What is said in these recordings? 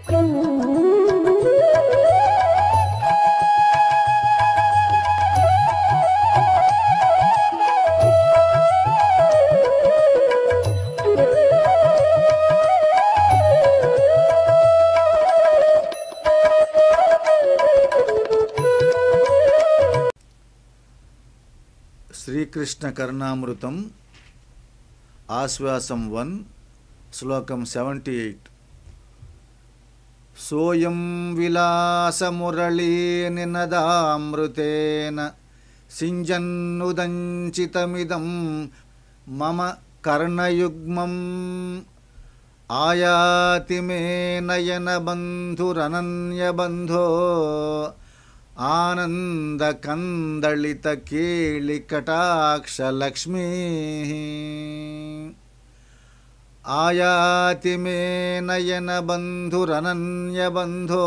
శ్రీకృష్ణ కరుణామృతం ఆశ్వాసం 1 శ్లోకం 78 సోయం విలాసమురళీ నినదామృతేన సింజన్నుదంచితమిదం మమ కర్ణయుగ్మం ఆయాతి మే నయన బంధురనన్యబంధో ఆనంద కందళిత కేళి కటాక్ష లక్ష్మీ ఆయాతి మే నయన బంధురనన్యబంధో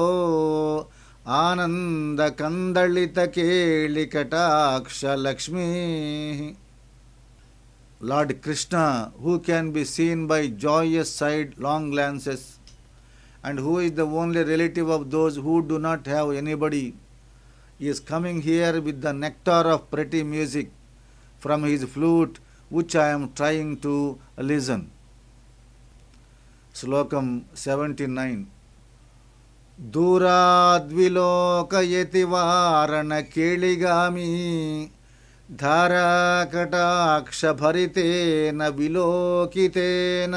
ఆనంద కందళిత కేళి కటాక్ష Lakshmi. Lord Krishna, who can be seen by joyous sidelong glances, and who is the only relative of those who do not have anybody, is coming here with the nectar of pretty music from his flute, which I am trying to listen. Slokam 79. Duradvilokayati varana keligami धाराकटाक्ष भरितेन विलोकितेन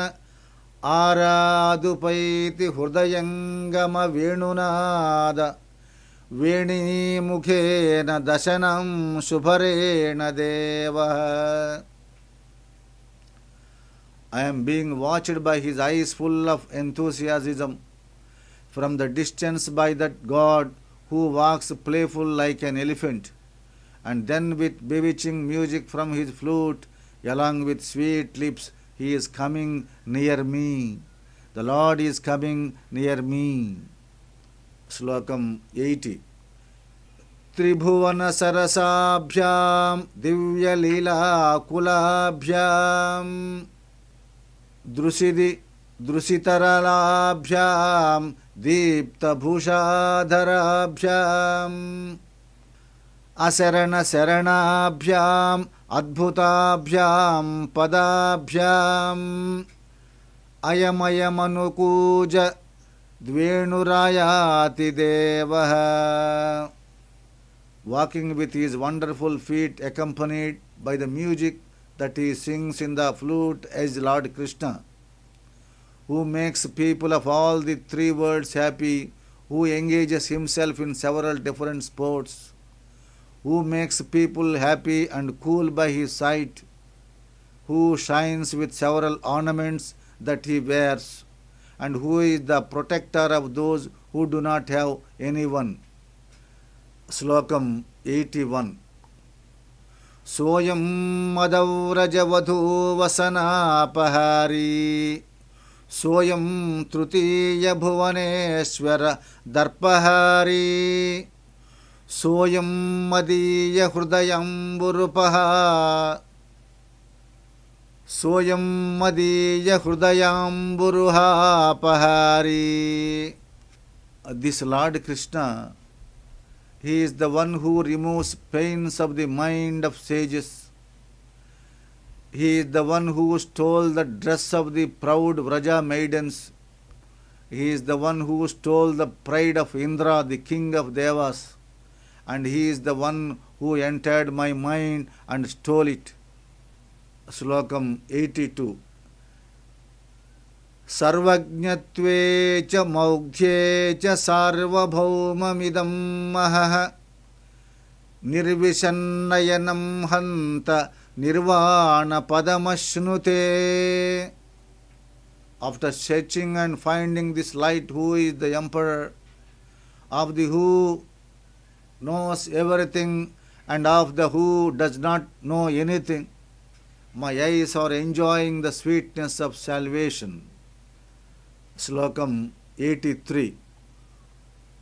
आरादुपैति हृदयंगम वेणुनाद वेणीमुखेन दशनं शुभरेण Dev. I am being watched by his eyes full of enthusiasm from the distance by that God who walks playful like an elephant, and then with bewitching music from his flute, along with sweet lips, he is coming near me. The Lord is coming near me. Slokam 80. Tribhuvana sarasabhyam divya lila kulabhyam drusitaralabhyam deepta bhushadharabhyam असरण शरणाभ्याम अद्भुताभ्याम पदाभ्याम अयमयमनुकूज द्वेणुरायाति देवः. Walking with his wonderful feet accompanied by the music that he sings in the flute as Lord Krishna, who makes people of all the three worlds happy, who engages himself in several different sports, who makes people happy and cool by his sight, who shines with several ornaments that he wears, and who is the protector of those who do not have anyone. Slokam 81. Soyam madavrajavadhu vasanapahari soyam trutiya bhuvaneshwara darpahari Soyam मदीय हृदयंबुरुपः Soyam मदीय हृदयंबुरुहापहारी. This Lord Krishna, he is the one who removes pains of the mind of sages. He is the one who stole the dress of the proud Vraja maidens. He is the one who stole the pride of Indra, the king of Devas. And he is the one who entered my mind and stole it. Slokam 82. Sarvajñatve cha maugdhye cha sarvabhaumamidam mahah nirvishannayanam hanta nirvana padamashnute. After searching and finding this light, who is the emperor of the who knows everything and of the who does not know anything, my eyes are enjoying the sweetness of salvation. Slokam 83.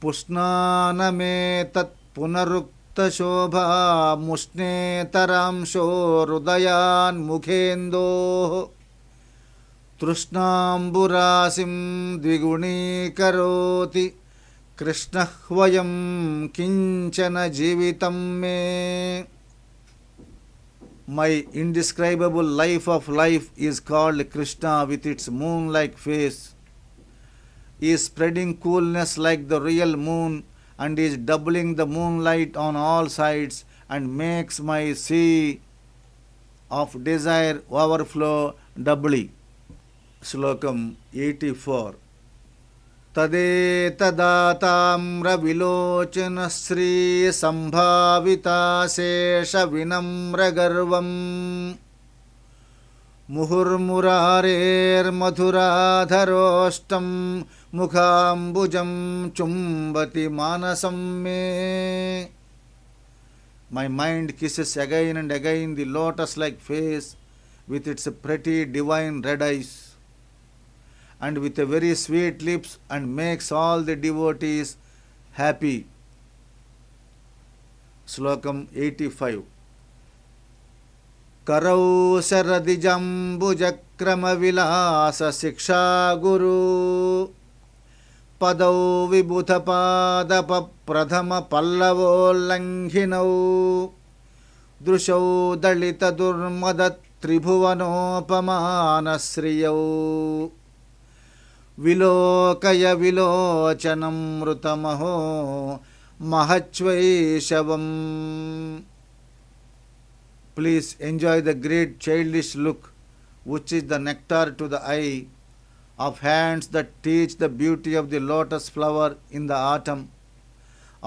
Pushnana me tat punarukta shobha mushne taramsho rudayan mukhendo తృష్ణాంబురాశిం ద్విగుణీకరోతి కృష్ణః కించన జీవితం మే. My indescribable life of life is called Krishna with its moon-like face. He is spreading coolness like the real moon and is doubling the moonlight on all sides and makes my sea of desire overflow doubly. Slokam 84. तदेतदाताम्रविलोचन Shri संभाविताशेष विनम्रगर्वं मुहुर्मुरारेर्मधुराधरोष्टं मुखाम्बुजं चुम्बति मानसं मे. My mind kisses again and again the lotus-like face with its pretty divine red eyes and with a very sweet lips and makes all the devotees happy. Slokam 85. Karau saradijambujakrama vilasa shiksha guru padau vibhuta padapa pradhama pallavo langhinau drushau dalita durmadat tribhuvanopamaanasriyau విలోకయ విలోచనమృతమహో మహచ్వైషవం. Please enjoy the great childish look which is the nectar to the eye, of hands that teach the beauty of the lotus flower in the autumn,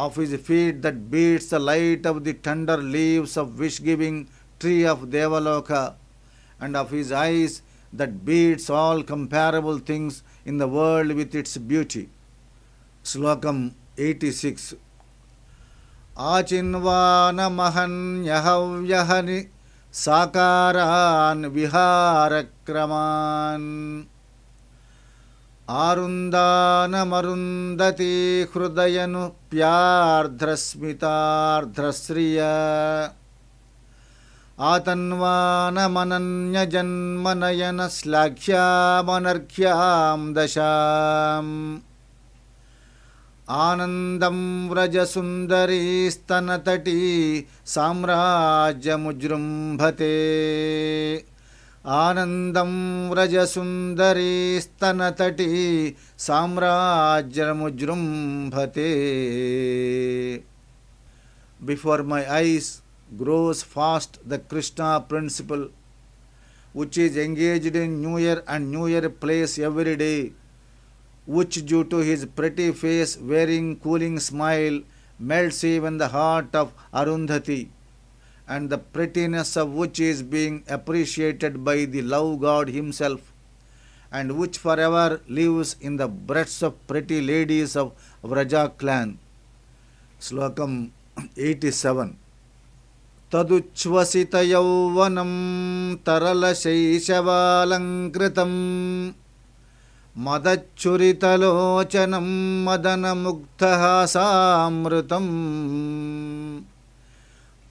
of his feet that beats the light of the tender leaves of wish-giving tree of Devaloka, and of his eyes that beats all comparable things in the world with its beauty. Slokam 86. Achinvana mahanyahavyahani sakaran viharakraman arundana marundati hrudayanu pyardhrasmitardhrasriya आतन्वानमनन्य जन्मनयन श्लाघ्यामनर्घ्यां दशाम् आनन्दं व्रजसुन्दरी स्तनतटी साम्राज्यमुजृम्भते. आनन्दं व्रजसुन्दरी स्तनतटी साम्राज्यमुजृम्भते. Before my eyes grows fast the Krishna principle, which is engaged in New Year and New Year plays every day, which due to his pretty face wearing cooling smile melts even the heart of Arundhati, and the prettiness of which is being appreciated by the love god himself, and which forever lives in the breasts of pretty ladies of Vraja clan. Slokam 87. తదుచ్ఛ్వసిత యౌవనం Tarala శైశవాలంకృతం మదచ్చురితలోచనం మదనముగ్ధహాసామృతం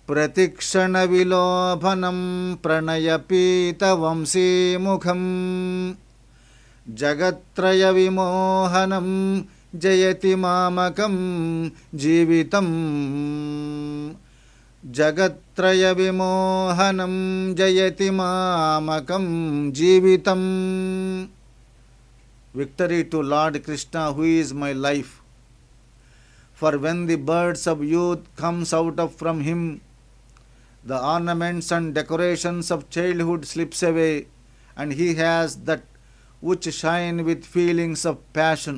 ప్రతిక్షణ విలోభనం ప్రణయపీతవంశీముఖం జగత్రయ విమోహనం జయతి మామకం జీవితం. జగత్రయ విమోహనం జయతి మామకం జీవితం. Victory to Lord Krishna, who is my life. For when the birds of youth comes out of from him, the ornaments and decorations of childhood slips away, and he has that which shine with feelings of passion,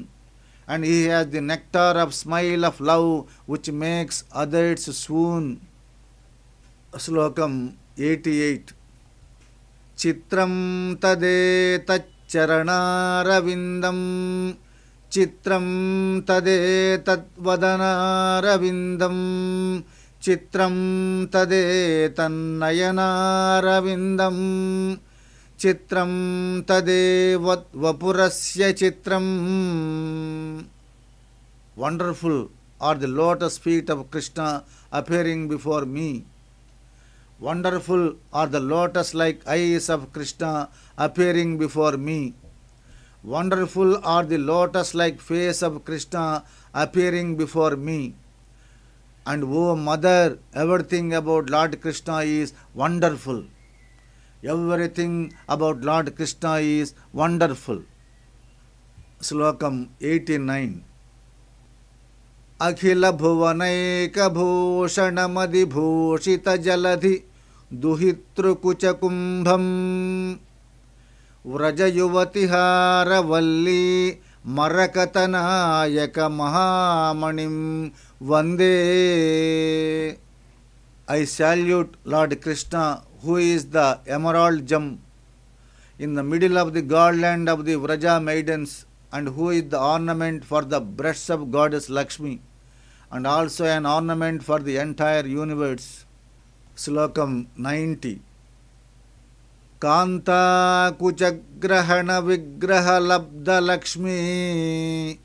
and he has the nectar of smile of love which makes others swoon. Slokam 88. Chitram tadetatcharanarvindam chitram tadetatvadanarvindam chitram tadetannayanarvindam chitram tadevapurasya chitram. Wonderful are the lotus feet of Krishna appearing before me. Wonderful are the lotus-like eyes of Krishna appearing before me. Wonderful are the lotus-like face of Krishna appearing before me. And O Mother, everything about Lord Krishna is wonderful. Everything about Lord Krishna is wonderful. Slokam 89. Akhila bhuvanaika bhushanamadi bhushita jaladhi duhitru kuchakumbham Vrajayuvatihara valli Marakatanayaka Mahamanim Vande. I salute Lord Krishna, who is the emerald gem in the middle of the garland of the Vraja maidens, and who is the ornament for the breasts of goddess Lakshmi, and also an ornament for the entire universe. Slokam 90. Kanta kuchagrahana vigraha labda Lakshmi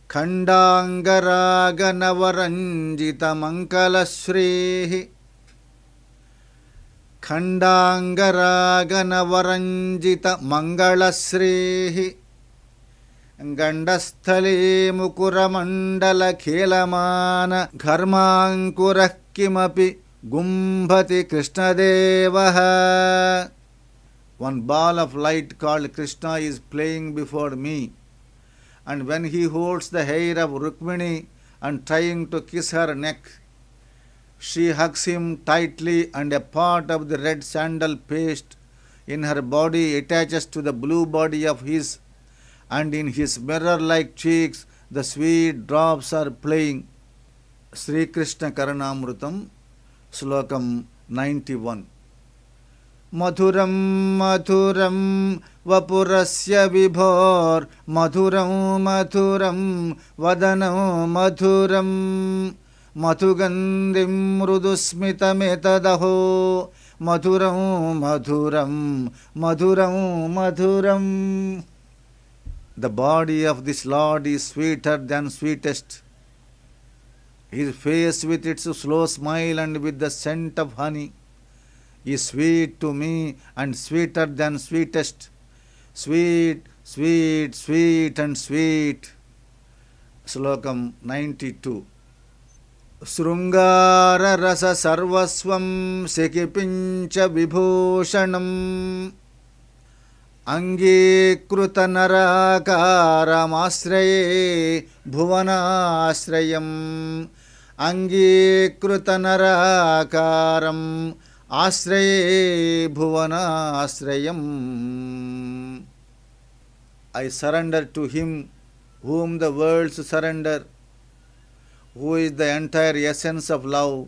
Khandangaraga navaranjita mankala shrihi Khandangaraga navaranjita mangala shrihi Gandasthale mukuramandala khelamana gharmankurah kimapi Gumbhati Krishna Devaha. One ball of light called Krishna is playing before me, and when he holds the hair of Rukmini and trying to kiss her neck, she hugs him tightly, and a part of the red sandal paste in her body attaches to the blue body of his, and in his mirror-like cheeks the sweet drops are playing. Sri Krishna Karanamrutam, Slokam 91. Madhuram madhuram vapurasya vibhor madhuram madhuram vadanam madhuram madhugandim mrudusmitametadaho madhuram madhuram madhuram madhuram. The body of this Lord is sweeter than sweetest. His face with its slow smile and with the scent of honey is sweet to me and sweeter than sweetest. Sweet, sweet, sweet and sweet. Slokam 92. Srungara rasa sarvasvam sekipincha vibhushanam Angikruta narakaram asraye bhuvanasrayam Angikruta narakaram asraye bhuvanasrayam. I surrender to him whom the worlds surrender, who is the entire essence of love,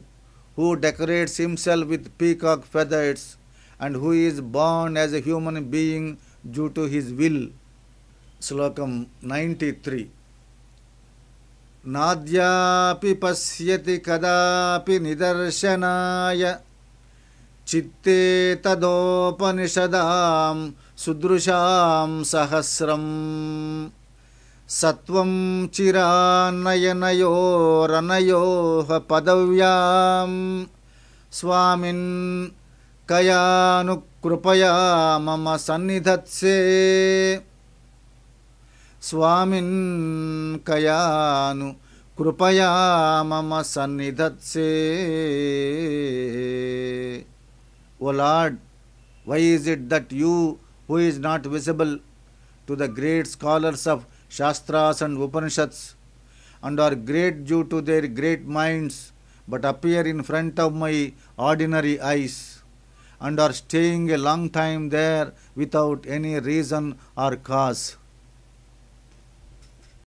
who decorates himself with peacock feathers, and who is born as a human being due to his will. Slokam 93. Nadyapi pasyati kadapi nidarshanaya chitte tadopanishadam sudrusham sahasram Satvam chiranayanayo ranayo padavyam Swamin Kayanu krupaya mama sannidhatse Swamin Kayanu krupaya mama sannidhatse. O Lord, why is it that you, who is not visible to the great scholars of Shastras and Upanishads, and are great due to their great minds, but appear in front of my ordinary eyes, and are staying a long time there without any reason or cause?